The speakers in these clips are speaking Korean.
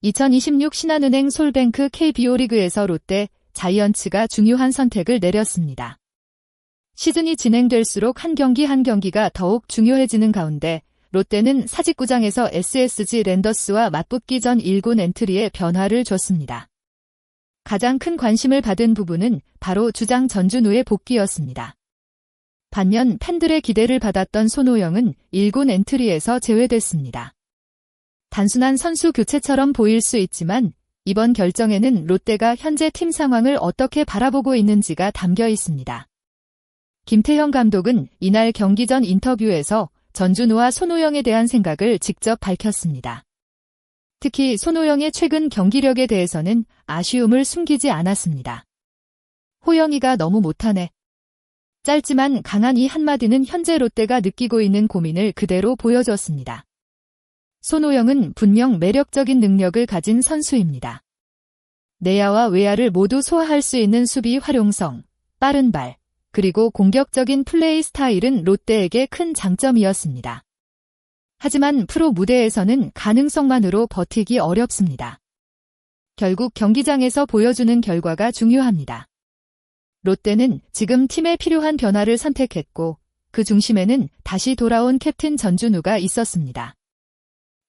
2026 신한은행 솔뱅크 KBO 리그에서 롯데, 자이언츠가 중요한 선택을 내렸습니다. 시즌이 진행될수록 한 경기 한 경기가 더욱 중요해지는 가운데 롯데는 사직구장에서 SSG 랜더스와 맞붙기 전 1군 엔트리에 변화를 줬습니다. 가장 큰 관심을 받은 부분은 바로 주장 전준우의 복귀였습니다. 반면 팬들의 기대를 받았던 손오영은 1군 엔트리에서 제외됐습니다. 단순한 선수 교체처럼 보일 수 있지만 이번 결정에는 롯데가 현재 팀 상황을 어떻게 바라보고 있는지가 담겨 있습니다. 김태형 감독은 이날 경기 전 인터뷰에서 전준우와 손오영에 대한 생각을 직접 밝혔습니다. 특히 손오영의 최근 경기력에 대해서는 아쉬움을 숨기지 않았습니다. 호영이가 너무 못하네. 짧지만 강한 이 한마디는 현재 롯데가 느끼고 있는 고민을 그대로 보여줬습니다. 손오영은 분명 매력적인 능력을 가진 선수입니다. 내야와 외야를 모두 소화할 수 있는 수비 활용성, 빠른 발, 그리고 공격적인 플레이 스타일은 롯데에게 큰 장점이었습니다. 하지만 프로 무대에서는 가능성만으로 버티기 어렵습니다. 결국 경기장에서 보여주는 결과가 중요합니다. 롯데는 지금 팀에 필요한 변화를 선택했고 그 중심에는 다시 돌아온 캡틴 전준우가 있었습니다.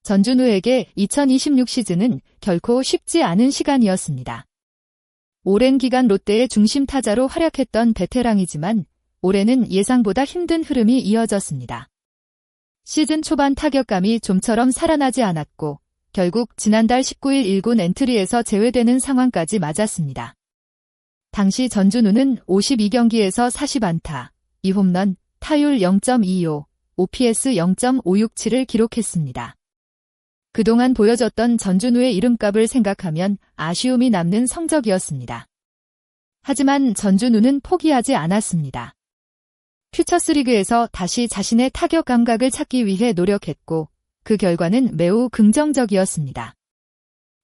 전준우에게 2026 시즌은 결코 쉽지 않은 시간이었습니다. 오랜 기간 롯데의 중심 타자로 활약했던 베테랑이지만 올해는 예상보다 힘든 흐름이 이어졌습니다. 시즌 초반 타격감이 좀처럼 살아나지 않았고 결국 지난달 19일 1군 엔트리에서 제외되는 상황까지 맞았습니다. 당시 전준우는 52경기에서 40안타, 2홈런, 타율 0.25, OPS 0.567을 기록했습니다. 그동안 보여줬던 전준우의 이름값을 생각하면 아쉬움이 남는 성적이었습니다. 하지만 전준우는 포기하지 않았습니다. 퓨처스리그에서 다시 자신의 타격 감각을 찾기 위해 노력했고 그 결과는 매우 긍정적이었습니다.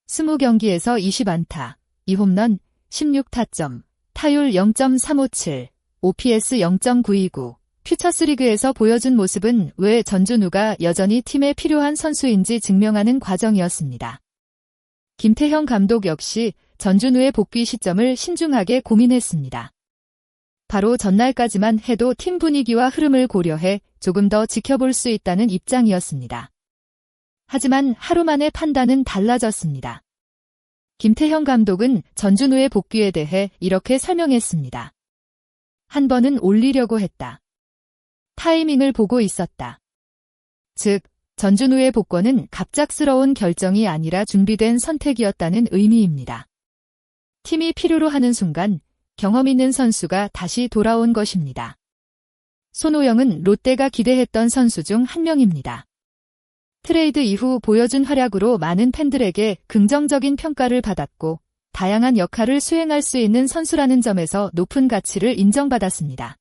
20경기에서 20안타, 2홈런, 16타점, 타율 0.357, OPS 0.929, 퓨처스리그에서 보여준 모습은 왜 전준우가 여전히 팀에 필요한 선수인지 증명하는 과정이었습니다. 김태형 감독 역시 전준우의 복귀 시점을 신중하게 고민했습니다. 바로 전날까지만 해도 팀 분위기와 흐름을 고려해 조금 더 지켜볼 수 있다는 입장이었습니다. 하지만 하루 만에 판단은 달라졌습니다. 김태형 감독은 전준우의 복귀에 대해 이렇게 설명했습니다. 한 번은 올리려고 했다. 타이밍을 보고 있었다. 즉, 전준우의 복권은 갑작스러운 결정이 아니라 준비된 선택이었다는 의미입니다. 팀이 필요로 하는 순간 경험 있는 선수가 다시 돌아온 것입니다. 손오영은 롯데가 기대했던 선수 중 한 명입니다. 트레이드 이후 보여준 활약으로 많은 팬들에게 긍정적인 평가를 받았고 다양한 역할을 수행할 수 있는 선수라는 점에서 높은 가치를 인정받았습니다.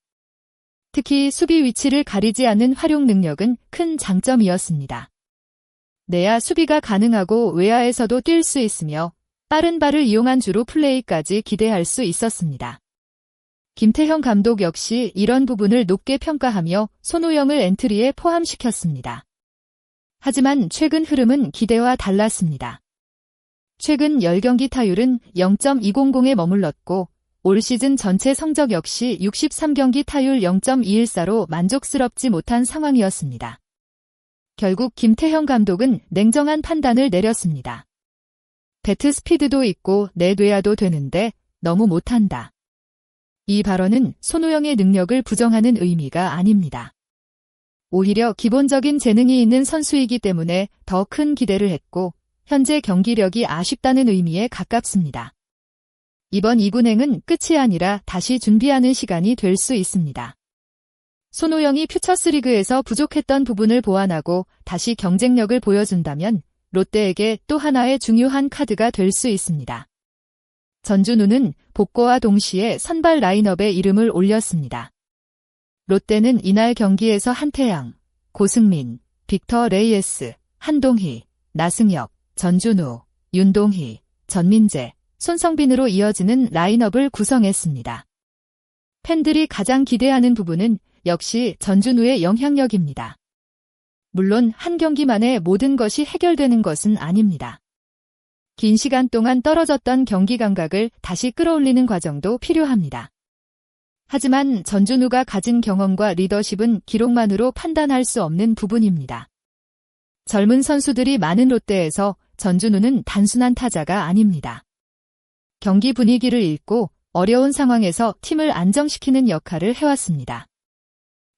특히 수비 위치를 가리지 않는 활용 능력은 큰 장점이었습니다. 내야 수비가 가능하고 외야에서도 뛸 수 있으며 빠른 발을 이용한 주루 플레이까지 기대할 수 있었습니다. 김태형 감독 역시 이런 부분을 높게 평가하며 손오영을 엔트리에 포함시켰습니다. 하지만 최근 흐름은 기대와 달랐습니다. 최근 10경기 타율은 0.200에 머물렀고 올 시즌 전체 성적 역시 63경기 타율 0.214로 만족스럽지 못한 상황이었습니다. 결국 김태형 감독은 냉정한 판단을 내렸습니다. 배트 스피드도 있고 내뇌야도 되는데 너무 못한다. 이 발언은 손오영의 능력을 부정하는 의미가 아닙니다. 오히려 기본적인 재능이 있는 선수이기 때문에 더 큰 기대를 했고 현재 경기력이 아쉽다는 의미에 가깝습니다. 이번 2군행은 끝이 아니라 다시 준비하는 시간이 될 수 있습니다. 손오영이 퓨처스리그에서 부족했던 부분을 보완하고 다시 경쟁력을 보여준다면 롯데에게 또 하나의 중요한 카드가 될 수 있습니다. 전준우는 복귀와 동시에 선발 라인업에 이름을 올렸습니다. 롯데는 이날 경기에서 한태양, 고승민, 빅터 레이에스, 한동희, 나승엽, 전준우, 윤동희, 전민재, 손성빈으로 이어지는 라인업을 구성했습니다. 팬들이 가장 기대하는 부분은 역시 전준우의 영향력입니다. 물론 한 경기 만에 모든 것이 해결되는 것은 아닙니다. 긴 시간 동안 떨어졌던 경기 감각을 다시 끌어올리는 과정도 필요합니다. 하지만 전준우가 가진 경험과 리더십은 기록만으로 판단할 수 없는 부분입니다. 젊은 선수들이 많은 롯데에서 전준우는 단순한 타자가 아닙니다. 경기 분위기를 읽고 어려운 상황에서 팀을 안정시키는 역할을 해왔습니다.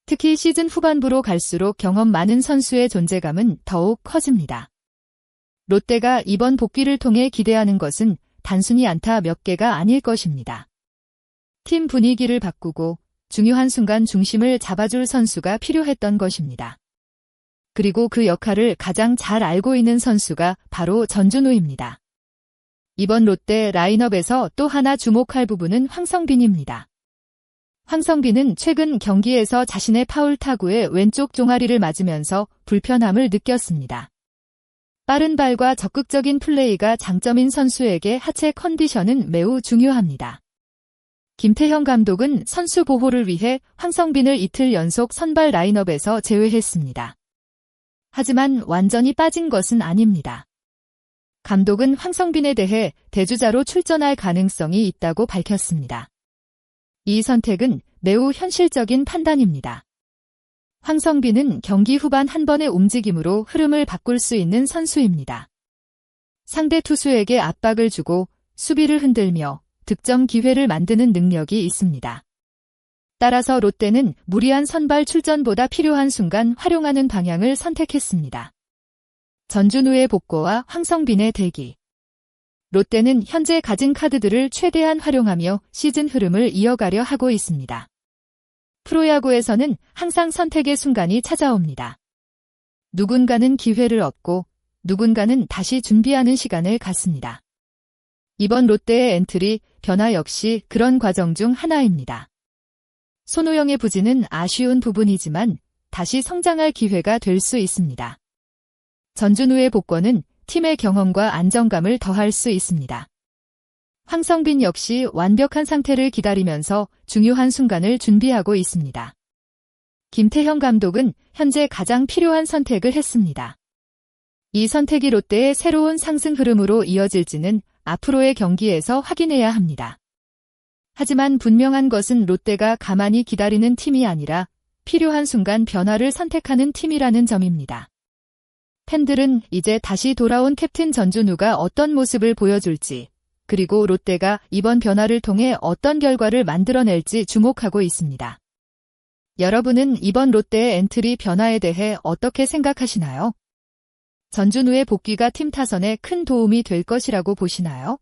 특히 시즌 후반부로 갈수록 경험 많은 선수의 존재감은 더욱 커집니다. 롯데가 이번 복귀를 통해 기대하는 것은 단순히 안타 몇 개가 아닐 것입니다. 팀 분위기를 바꾸고 중요한 순간 중심을 잡아줄 선수가 필요했던 것입니다. 그리고 그 역할을 가장 잘 알고 있는 선수가 바로 전준우입니다. 이번 롯데 라인업에서 또 하나 주목할 부분은 황성빈입니다. 황성빈은 최근 경기에서 자신의 파울 타구에 왼쪽 종아리를 맞으면서 불편함을 느꼈습니다. 빠른 발과 적극적인 플레이가 장점인 선수에게 하체 컨디션은 매우 중요합니다. 김태형 감독은 선수 보호를 위해 황성빈을 이틀 연속 선발 라인업에서 제외했습니다. 하지만 완전히 빠진 것은 아닙니다. 감독은 황성빈에 대해 대주자로 출전할 가능성이 있다고 밝혔습니다. 이 선택은 매우 현실적인 판단입니다. 황성빈은 경기 후반 한 번의 움직임으로 흐름을 바꿀 수 있는 선수입니다. 상대 투수에게 압박을 주고 수비를 흔들며 득점 기회를 만드는 능력이 있습니다. 따라서 롯데는 무리한 선발 출전보다 필요한 순간 활용하는 방향을 선택했습니다. 전준우의 복구와 황성빈의 대기. 롯데는 현재 가진 카드들을 최대한 활용하며 시즌 흐름을 이어가려 하고 있습니다. 프로야구에서는 항상 선택의 순간이 찾아옵니다. 누군가는 기회를 얻고 누군가는 다시 준비하는 시간을 갖습니다. 이번 롯데의 엔트리 변화 역시 그런 과정 중 하나입니다. 손호영의 부진은 아쉬운 부분이지만 다시 성장할 기회가 될 수 있습니다. 전준우의 복권은 팀의 경험과 안정감을 더할 수 있습니다. 황성빈 역시 완벽한 상태를 기다리면서 중요한 순간을 준비하고 있습니다. 김태형 감독은 현재 가장 필요한 선택을 했습니다. 이 선택이 롯데의 새로운 상승 흐름으로 이어질지는 앞으로의 경기에서 확인해야 합니다. 하지만 분명한 것은 롯데가 가만히 기다리는 팀이 아니라 필요한 순간 변화를 선택하는 팀이라는 점입니다. 팬들은 이제 다시 돌아온 캡틴 전준우가 어떤 모습을 보여줄지, 그리고 롯데가 이번 변화를 통해 어떤 결과를 만들어낼지 주목하고 있습니다. 여러분은 이번 롯데의 엔트리 변화에 대해 어떻게 생각하시나요? 전준우의 복귀가 팀 타선에 큰 도움이 될 것이라고 보시나요?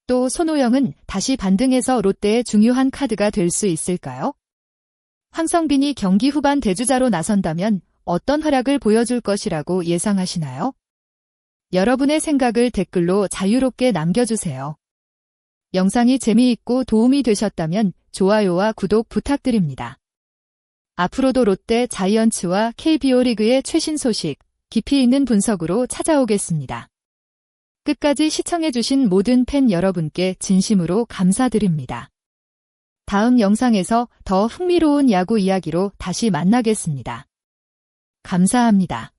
또 손호영은 다시 반등해서 롯데의 중요한 카드가 될 수 있을까요? 황성빈이 경기 후반 대주자로 나선다면 어떤 활약을 보여줄 것이라고 예상하시나요? 여러분의 생각을 댓글로 자유롭게 남겨주세요. 영상이 재미있고 도움이 되셨다면 좋아요와 구독 부탁드립니다. 앞으로도 롯데 자이언츠와 KBO 리그의 최신 소식, 깊이 있는 분석으로 찾아오겠습니다. 끝까지 시청해주신 모든 팬 여러분께 진심으로 감사드립니다. 다음 영상에서 더 흥미로운 야구 이야기로 다시 만나겠습니다. 감사합니다.